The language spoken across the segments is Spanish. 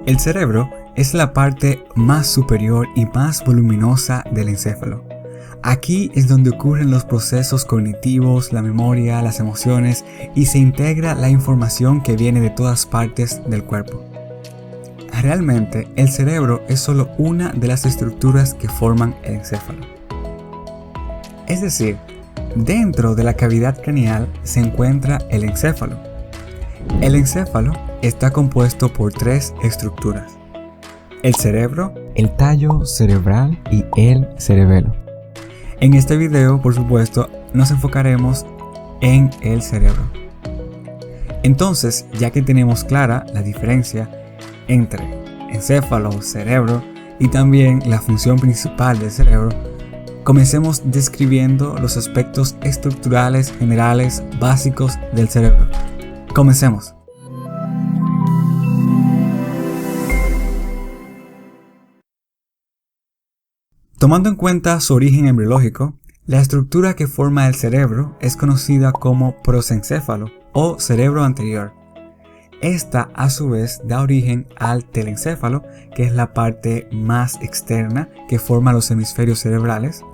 El cerebro es la parte más superior y más voluminosa del encéfalo. Aquí es donde ocurren los procesos cognitivos, la memoria, las emociones y se integra la información que viene de todas partes del cuerpo. Realmente, el cerebro es solo una de las estructuras que forman el encéfalo. Es decir, dentro de la cavidad craneal se encuentra el encéfalo. El encéfalo está compuesto por tres estructuras: el cerebro, el tallo cerebral y el cerebelo. En este video, por supuesto, nos enfocaremos en el cerebro. Entonces, ya que tenemos clara la diferencia entre encéfalo, cerebro y también la función principal del cerebro, comencemos describiendo los aspectos estructurales generales básicos del cerebro. Comencemos. Tomando en cuenta su origen embriológico, la estructura que forma el cerebro es conocida como prosencéfalo o cerebro anterior. Esta, a su vez, da origen al telencéfalo, que es la parte más externa que forma los hemisferios cerebrales,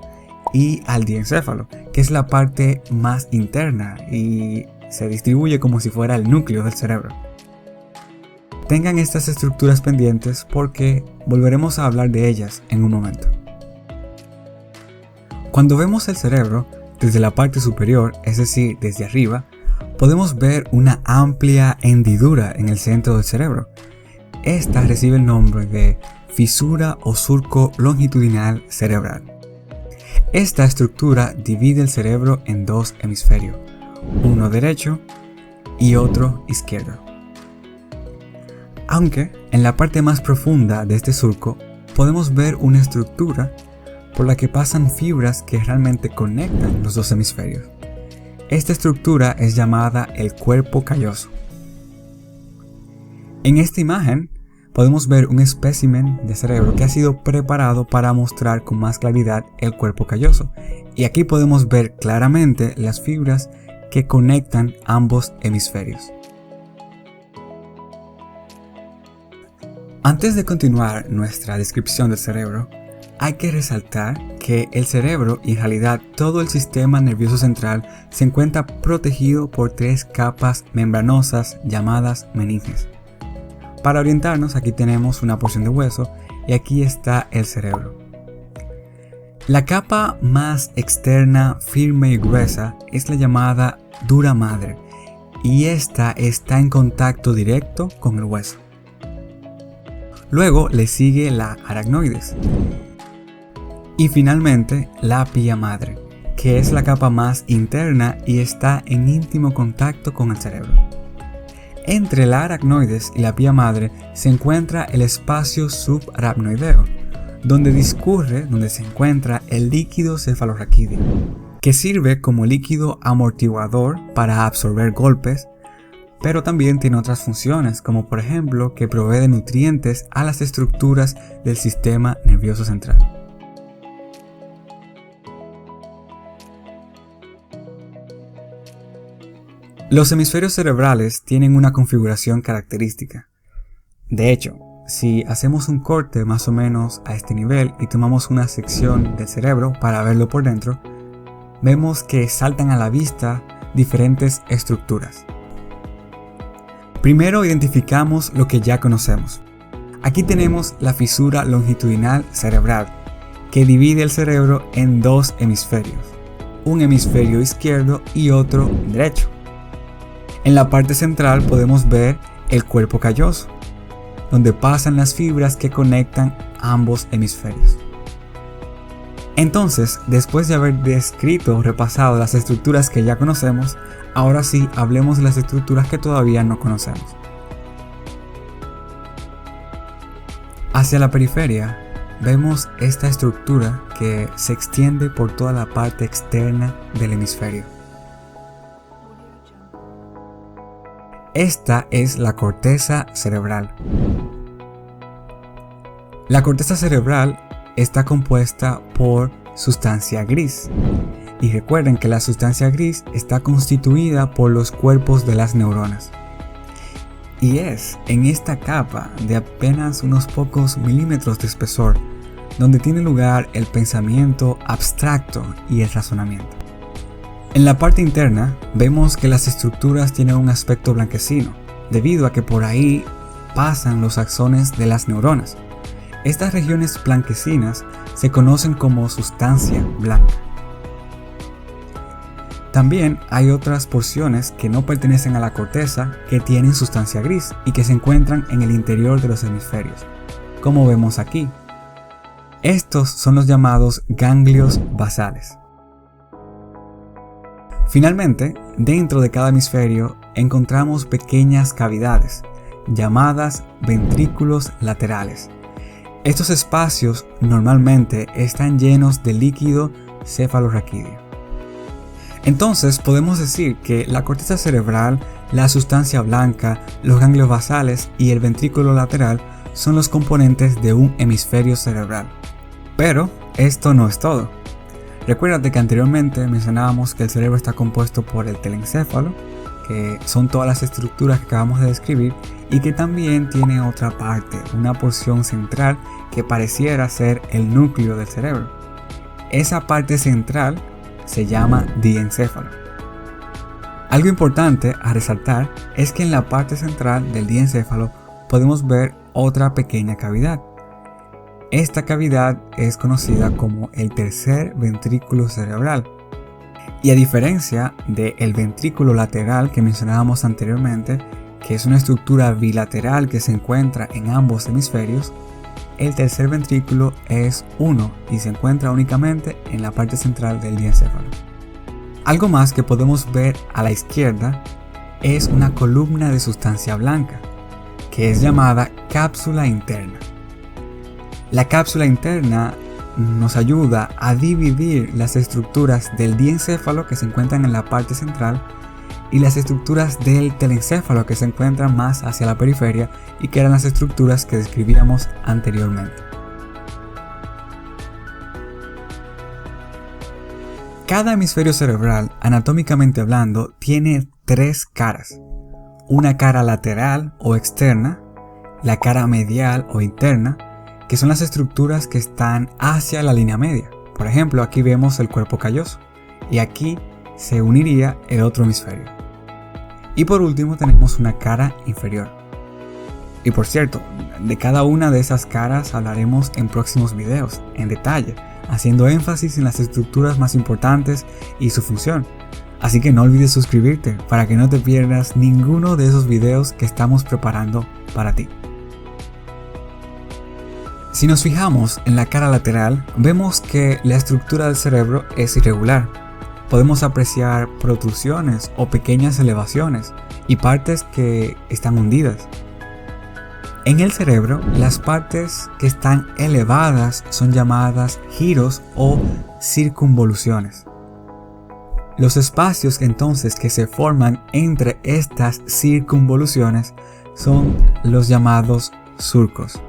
y al diencéfalo, que es la parte más interna y se distribuye como si fuera el núcleo del cerebro. Tengan estas estructuras pendientes porque volveremos a hablar de ellas en un momento. Cuando vemos el cerebro desde la parte superior, es decir, desde arriba, podemos ver una amplia hendidura en el centro del cerebro. Esta recibe el nombre de fisura o surco longitudinal cerebral. Esta estructura divide el cerebro en dos hemisferios, uno derecho y otro izquierdo. Aunque en la parte más profunda de este surco podemos ver una estructura por la que pasan fibras que realmente conectan los dos hemisferios. Esta estructura es llamada el cuerpo calloso. En esta imagen podemos ver un espécimen de cerebro que ha sido preparado para mostrar con más claridad el cuerpo calloso. Y aquí podemos ver claramente las fibras que conectan ambos hemisferios. Antes de continuar nuestra descripción del cerebro, hay que resaltar que el cerebro y en realidad todo el sistema nervioso central se encuentra protegido por tres capas membranosas llamadas meninges. Para orientarnos, aquí tenemos una porción de hueso y aquí está el cerebro. La capa más externa, firme y gruesa es la llamada dura madre y esta está en contacto directo con el hueso. Luego le sigue la aracnoides. Y finalmente la pía madre, que es la capa más interna y está en íntimo contacto con el cerebro. Entre la aracnoides y la pía madre se encuentra el espacio subaracnoideo, donde se encuentra el líquido cefalorraquídeo, que sirve como líquido amortiguador para absorber golpes, pero también tiene otras funciones, como por ejemplo que provee de nutrientes a las estructuras del sistema nervioso central. Los hemisferios cerebrales tienen una configuración característica. De hecho, si hacemos un corte más o menos a este nivel y tomamos una sección del cerebro para verlo por dentro, vemos que saltan a la vista diferentes estructuras. Primero identificamos lo que ya conocemos. Aquí tenemos la fisura longitudinal cerebral, que divide el cerebro en dos hemisferios, un hemisferio izquierdo y otro derecho. En la parte central podemos ver el cuerpo calloso, donde pasan las fibras que conectan ambos hemisferios. Entonces, después de haber descrito o repasado las estructuras que ya conocemos, ahora sí hablemos de las estructuras que todavía no conocemos. Hacia la periferia vemos esta estructura que se extiende por toda la parte externa del hemisferio. Esta es la corteza cerebral. La corteza cerebral está compuesta por sustancia gris. Y recuerden que la sustancia gris está constituida por los cuerpos de las neuronas. Y es en esta capa de apenas unos pocos milímetros de espesor donde tiene lugar el pensamiento abstracto y el razonamiento. En la parte interna vemos que las estructuras tienen un aspecto blanquecino, debido a que por ahí pasan los axones de las neuronas. Estas regiones blanquecinas se conocen como sustancia blanca. También hay otras porciones que no pertenecen a la corteza que tienen sustancia gris y que se encuentran en el interior de los hemisferios, como vemos aquí. Estos son los llamados ganglios basales. Finalmente, dentro de cada hemisferio encontramos pequeñas cavidades, llamadas ventrículos laterales. Estos espacios normalmente están llenos de líquido cefalorraquídeo. Entonces podemos decir que la corteza cerebral, la sustancia blanca, los ganglios basales y el ventrículo lateral son los componentes de un hemisferio cerebral. Pero esto no es todo. Recuérdate que anteriormente mencionábamos que el cerebro está compuesto por el telencéfalo, que son todas las estructuras que acabamos de describir, y que también tiene otra parte, una porción central que pareciera ser el núcleo del cerebro. Esa parte central se llama diencéfalo. Algo importante a resaltar es que en la parte central del diencéfalo podemos ver otra pequeña cavidad. Esta cavidad es conocida como el tercer ventrículo cerebral. Y a diferencia del ventrículo lateral que mencionábamos anteriormente, que es una estructura bilateral que se encuentra en ambos hemisferios, el tercer ventrículo es uno y se encuentra únicamente en la parte central del diencéfalo. Algo más que podemos ver a la izquierda es una columna de sustancia blanca, que es llamada cápsula interna. La cápsula interna nos ayuda a dividir las estructuras del diencéfalo que se encuentran en la parte central y las estructuras del telencéfalo que se encuentran más hacia la periferia y que eran las estructuras que describíamos anteriormente. Cada hemisferio cerebral, anatómicamente hablando, tiene tres caras. Una cara lateral o externa, la cara medial o interna, que son las estructuras que están hacia la línea media. Por ejemplo, aquí vemos el cuerpo calloso y aquí se uniría el otro hemisferio. Y por último tenemos una cara inferior. Y por cierto, de cada una de esas caras hablaremos en próximos videos, en detalle, haciendo énfasis en las estructuras más importantes y su función. Así que no olvides suscribirte para que no te pierdas ninguno de esos videos que estamos preparando para ti. Si nos fijamos en la cara lateral, vemos que la estructura del cerebro es irregular. Podemos apreciar protrusiones o pequeñas elevaciones y partes que están hundidas. En el cerebro, las partes que están elevadas son llamadas giros o circunvoluciones. Los espacios entonces que se forman entre estas circunvoluciones son los llamados surcos.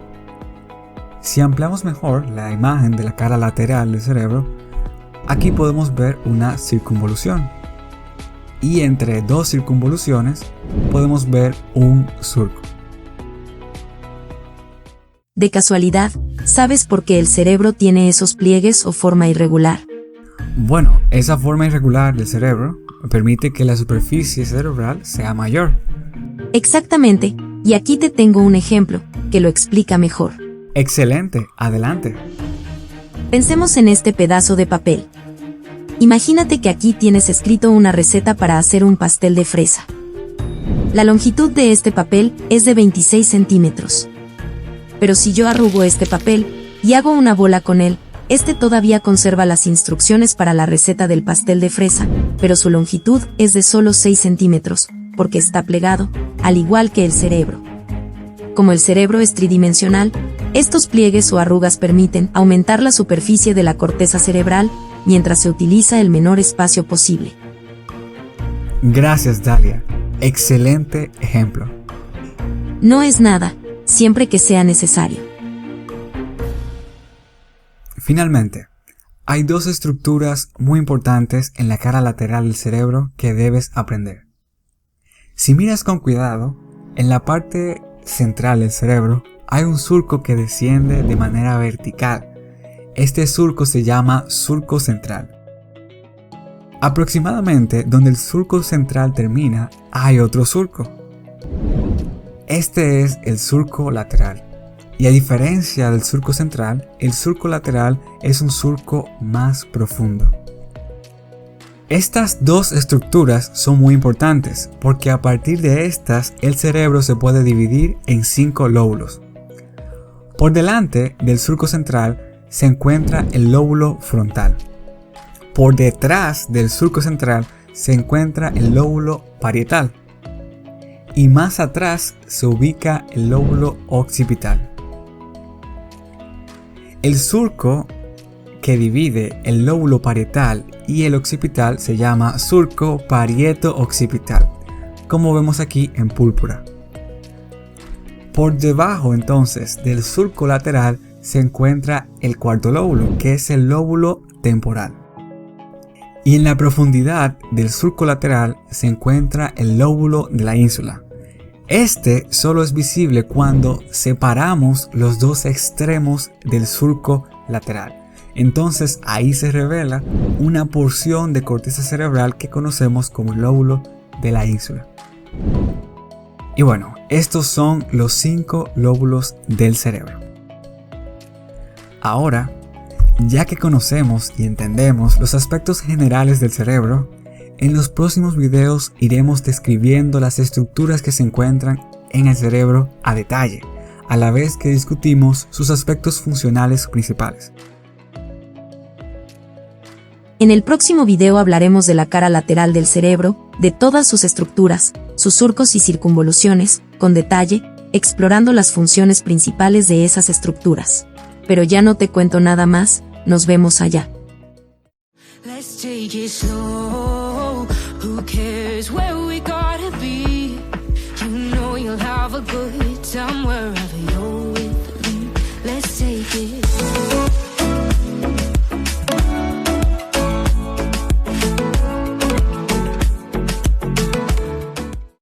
Si ampliamos mejor la imagen de la cara lateral del cerebro, aquí podemos ver una circunvolución. Y entre dos circunvoluciones podemos ver un surco. De casualidad, ¿sabes por qué el cerebro tiene esos pliegues o forma irregular? Bueno, esa forma irregular del cerebro permite que la superficie cerebral sea mayor. Exactamente, y aquí te tengo un ejemplo que lo explica mejor. Excelente, adelante. Pensemos en este pedazo de papel. Imagínate que aquí tienes escrito una receta para hacer un pastel de fresa. La longitud de este papel es de 26 centímetros. Pero si yo arrugo este papel y hago una bola con él, este todavía conserva las instrucciones para la receta del pastel de fresa, pero su longitud es de solo 6 centímetros, porque está plegado, al igual que el cerebro. Como el cerebro es tridimensional, estos pliegues o arrugas permiten aumentar la superficie de la corteza cerebral mientras se utiliza el menor espacio posible. Gracias, Dalia. Excelente ejemplo. No es nada, siempre que sea necesario. Finalmente, hay dos estructuras muy importantes en la cara lateral del cerebro que debes aprender. Si miras con cuidado, En la parte central del cerebro hay un surco que desciende de manera vertical. Este surco se llama surco central. Aproximadamente donde el surco central termina, hay otro surco. Este es el surco lateral. Y a diferencia del surco central, el surco lateral es un surco más profundo. Estas dos estructuras son muy importantes porque a partir de estas el cerebro se puede dividir en 5 lóbulos. Por delante del surco central se encuentra el lóbulo frontal. Por detrás del surco central se encuentra el lóbulo parietal. Y más atrás se ubica el lóbulo occipital. El surco que divide el lóbulo parietal y el occipital se llama surco parieto-occipital, como vemos aquí en púrpura. Por debajo entonces del surco lateral se encuentra el cuarto lóbulo, que es el lóbulo temporal. Y en la profundidad del surco lateral se encuentra el lóbulo de la ínsula. Este solo es visible cuando separamos los dos extremos del surco lateral. Entonces ahí se revela una porción de corteza cerebral que conocemos como el lóbulo de la ínsula. Y bueno, estos son los 5 lóbulos del cerebro. Ahora, ya que conocemos y entendemos los aspectos generales del cerebro, en los próximos videos iremos describiendo las estructuras que se encuentran en el cerebro a detalle, a la vez que discutimos sus aspectos funcionales principales. En el próximo video hablaremos de la cara lateral del cerebro, de todas sus estructuras, sus surcos y circunvoluciones, con detalle, explorando las funciones principales de esas estructuras. Pero ya no te cuento nada más, nos vemos allá. Let's take it slow. Who cares where we gotta be? You know you'll have a good time wherever you